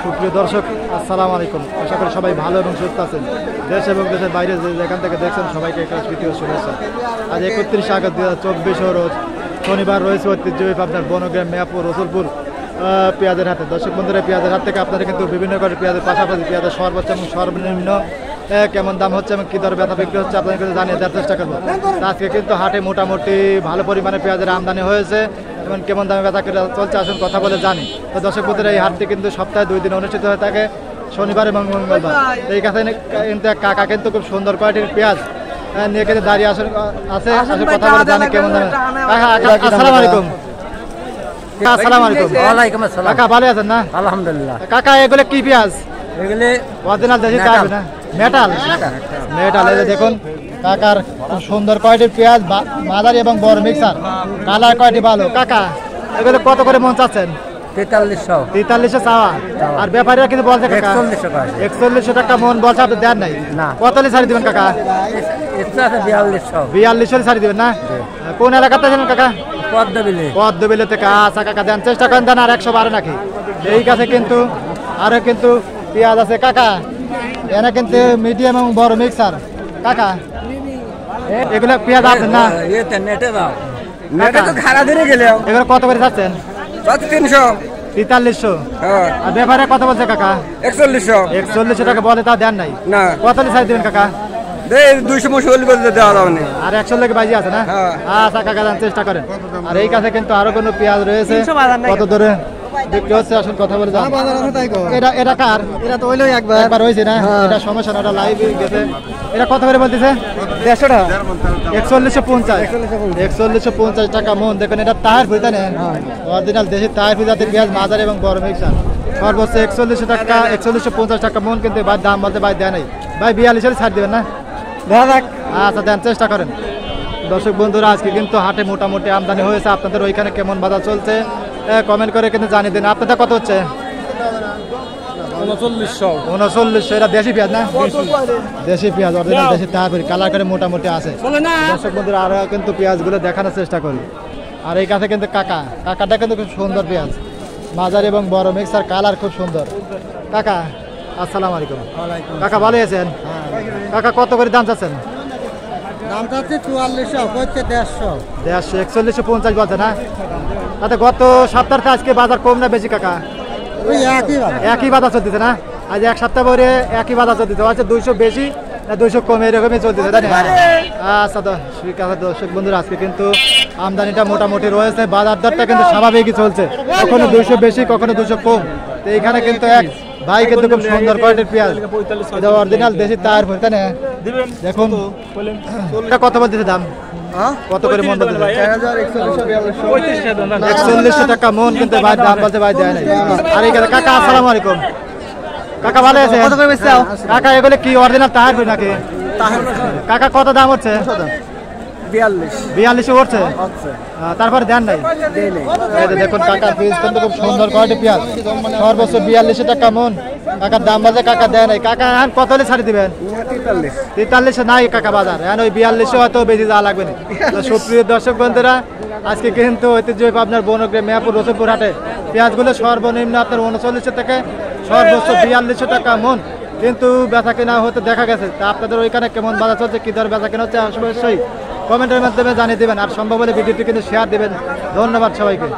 সুপ্রিয় দর্শক, আসসালামু আলাইকুম। আশা করি সবাই ভালো এবং সুস্থ আছেন। দেশ এবং দেশের বাইরে যেখান থেকে দেখছেন সবাইকে একটা তৃতীয় শুভেচ্ছা। আজ 31 আগস্ট 2024 রোজ শনিবার রয়েছে ঐতিহ্যবাহী আপনার বনগ্রাম মেয়াপুর রসুলপুর পেঁয়াজের হাতে। দর্শক বন্ধুরা, পেঁয়াজের হাত থেকে আপনারা কিন্তু বিভিন্ন করে পেঁয়াজের পাশাপাশি পেঁয়াজের সর্বোচ্চ এবং সর্বনিম্ন কেমন দাম হচ্ছে এবং কী দরে ব্যথা বিক্রি হচ্ছে আপনাদের কিন্তু জানিয়ে দেওয়ার চেষ্টা করবো। আজকে কিন্তু হাটে মোটামুটি ভালো পরিমাণে পেঁয়াজের আমদানি হয়েছে এবং কেমন দামে ব্যথা চলছে আসুন কথা বলে জানি। তো দর্শক বন্ধুরা, এই হাটটি কিন্তু সপ্তাহে 2 দিন অনুষ্ঠিত হয়ে থাকে, শনিবার এবং মঙ্গলবার। তো এই কাছে কিন্তু কাকা কিন্তু খুব সুন্দর কোয়ালিটির পেঁয়াজ নিয়ে কিন্তু দাঁড়িয়ে আছে কথা বলে জানি কেমন দামে। আসসালামু আলাইকুম। আসসালামু আলাইকুম। ওয়ালাইকুম আসসালাম। কাকা ভালো আছেন না? আলহামদুলিল্লাহ। কাকা এগুলো কি পেঁয়াজ? এগুলি অরিজিনাল দেশি চাই না, মেটাল মেটাল। এই যে দেখুন কাকার খুব সুন্দর কোয়ালিটির পেঁয়াজ, মাঝারি এবং বড় মিক্সার, কালার কোয়ালিটি ভালো। কাকা এগুলো কত করে মন চাচ্ছেন? 4300 চাওয়া। আর ব্যাপারীরা কিন্তু বলছে কাকা 4100 টাকা মন বলছে, আপনি দেন নাই? কত ছাড়ি দিবেন কাকা? 4200 ছাড়ি দিবেন না? কোন এলাকাতে আছেন কাকা? পদ্মবিলে থেকে। আচ্ছা কাকা দেন, চেষ্টা করেন দেন। আর 112 নাকি? এই কাছে কিন্তু আরো কিন্তু পেঁয়াজ আছে কাকা, এনে কিন্তু মিডিয়াম এবং বড় মিক্সার। কাকা এগুলো পেঁয়াজ আছে না? এগুলো কত করে চাচ্ছেন? 4300। আর ব্যাপারে কত বলছে কাকা? 4100 টাকা বলে, তা দেন নাই? কত ছাড়ি দিবেন কাকা? 200 দেওয়া যাবে। আর 100 লেগে বাজি আছে না? আচ্ছা কাকা দেন, চেষ্টা করেন। আর এই কাছে কিন্তু আরো কোনো পেঁয়াজ রয়েছে, কত দূরে বিক্রি হচ্ছে আসুন কথা বলে যান। এটা কার? এটা তো হইলো একবার হয়েছে না? এটা সমস্যা না, এটা লাইভ গেছে। এটা কত করে বলতেছে? 150 টাকা। 4150 টাকা মন। দেখুন এটা টায়ার ফুইতে নেন, অরিজিনাল দেশি টায়ার ফুইতে পেঁয়াজ, মাঝারি এবং বড় মিক্সার। সর্বোচ্চ 4100 টাকা, 4150 টাকা মন। কিন্তু ভাই দাম বলতে ভাই দেয় নাই। ভাই 42 ছাড় দিবেন না? আচ্ছা দেন, চেষ্টা করেন। দর্শক বন্ধুরা, আজকে কিন্তু হাটে মোটামুটি আমদানি হয়েছে। আপনাদের ওইখানে কেমন বাজার চলছে কমেন্ট করে কিন্তু জানিয়ে দিন। আপনাদের কত হচ্ছে? 3900। এটা দেশি পেঁয়াজ না? দেশি পেঁয়াজ, অরিজিনাল দেশি তারপরে কালার করে মোটামুটি আছে। দর্শক বন্ধুরা, আরো কিন্তু পেঁয়াজগুলো দেখানোর চেষ্টা করি। আর এই কাছে কিন্তু কাকাটা কিন্তু খুব সুন্দর পেঁয়াজ, মাঝারি এবং বড় মিক্সার, কালার খুব সুন্দর। কাকা আসসালামু আলাইকুম। কাকা ভালো আছেন? কাকা কত করে দাম চাচ্ছেন? দাম চাচ্ছে 4400, হচ্ছে 150। 4150 বলছে না? তাতে গত সপ্তাহে আজকে বাজার কম না বেশি কাকা? একই বাজার চলতেছে না? আজ এক সপ্তাহ পরে একই বাজার চলতেছে, হচ্ছে 200 বেশি না 200 কম এরকমই চলতেছে, তাই না? আচ্ছা ঠিক আছে দর্শক বন্ধুরা, আজকে কিন্তু আমদানিটা মোটামুটি রয়েছে, বাজার দরটা কিন্তু স্বাভাবিকই চলছে, কখনো 200 বেশি কখনো 200 কম। তো এইখানে কিন্তু এক ভাই কিন্তু খুব সুন্দর কোয়ালিটির পেঁয়াজ, এটা অরিজিনাল দেশি তার ফুল, তাই না? দেখুন এটা কত বলতেছে দাম? কত করে মন বলতেছে? 4100 টাকা মন। কিন্তু ভাই দাম বলতে ভাই দেয় নাই। আর এই কাকা আসসালামু আলাইকুম। কাকা ভালো আছে? কাকা এগুলো কি অরিজিনাল তাহার ফুল নাকি? কাকা কত দাম হচ্ছে? 42 উঠছে। তারপরে দেন নাই? দেখুন কাকার পিস কিন্তু খুব সুন্দর কোয়ালিটি পেঁয়াজ, সর্বোচ্চ 42 টাকা মন। কাকার দাম বলছে, কাকা দেয় নাই। কাকা এখন কত হলে ছাড়ি দিবেন? 43 নাই কাকা বাজার, এখন ওই 42 হয়তো বেশি যাওয়া লাগবে না। সুপ্রিয় দর্শক বন্ধুরা, আজকে কিন্তু ঐতিহ্যবাহী আপনার বনগ্রাম মেয়াপুর রসুলপুর হাটে পেঁয়াজগুলো সর্বনিম্ন আপনার 39 থেকে সর্বোচ্চ 42 টাকা মন কিন্তু বেচা কেনা হতে দেখা গেছে। তা আপনাদের ওইখানে কেমন বাজার চলছে, কী দরে বেচা কেনা হচ্ছে অবশ্যই কমেন্টের মাধ্যমে জানিয়ে দেবেন। আর সম্ভব হলে ভিডিওটি কিন্তু শেয়ার দেবেন। ধন্যবাদ সবাইকে।